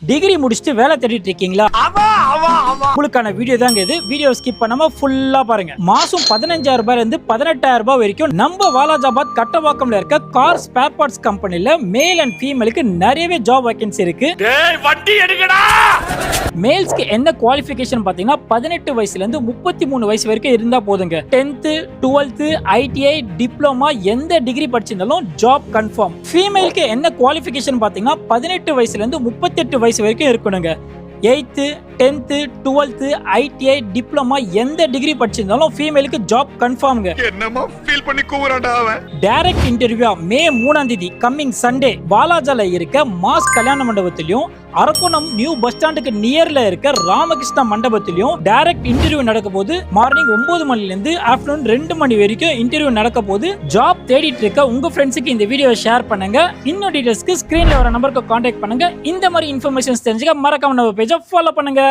Degree முடிச்சுட்டு வேலை தேடிட்டு இருக்கீங்களா? உங்களுக்கான வீடியோ தாங்க இது. வீடியோ ஸ்கிப் பண்ணாம ஃபுல்லா பாருங்க. மாசம் 15,000 ரூபாயில இருந்து 18,000 ரூபாய் வரைக்கும் நம்ம வாலாஜாபாத் கட்டவாக்கம்ல இருக்க கார் ஸ்பேர் பார்ட்ஸ் கம்பெனில மேல் அண்ட் ஃபீமேலுக்கு நிறையவே ஜாப் வேகன்சி இருக்கு. மேல்ஸ்க்கு என்ன குவாலிஃபிகேஷன் பாத்தீங்கன்னா 18 வயசுல இருந்து 33 வயசு வரைக்கும் இருந்தா போதுங்க. 10th 12th ITI டிப்ளமா எந்த டிகிரி படிச்சிருந்தாலும் ஜாப் கன்ஃபார்ம். ஃபீமேலுக்கு என்ன குவாலிஃபிகேஷன் பாத்தீங்கன்னா 18 வயசுல இருந்து 38 வயசு வரைக்கும் இருக்கணுங்க. 8th 10th 12th ITI diploma எந்த டிகிரி படிச்சிருந்தாலும் ஃபீமேலுக்கு ஜாப் கன்ஃபார்ம்ங்க. என்னமா ஃபீல் பண்ணி கூவுறான்டா அவன். டைரக்ட் இன்டர்வியூ மே 3ஆம் தேதி கம்மிங் சண்டே வாலாஜால இருக்க மாஸ் கல்யாண மண்டபத்திலும் அரக்கோணம் நியூ பஸ் ஸ்டாண்டுக்கு நியர்ல இருக்க ராமகிருஷ்ணா மண்டபத்திலும் டைரக்ட் இன்டர்வியூ நடக்க போது. மார்னிங் 9 மணில இருந்து ஆஃப்டர்நூன் 2 மணி வரைக்கும் இன்டர்வியூ நடக்க போது. ஜாப் தேடிட்டு இருக்க உங்க ஃப்ரெண்ட்ஸுக்கு இந்த வீடியோவை ஷேர் பண்ணுங்க. இன்னும் டீடைல்ஸ்க்கு ஸ்கிரீன்ல வர நம்பருக்கு கான்டாக்ட் பண்ணுங்க. இந்த மாதிரி இன்ஃபர்மேஷன்ஸ் தெரிஞ்சுக்க மறக்காம நம்ம பேஜை ஃபாலோ பண்ணுங்க.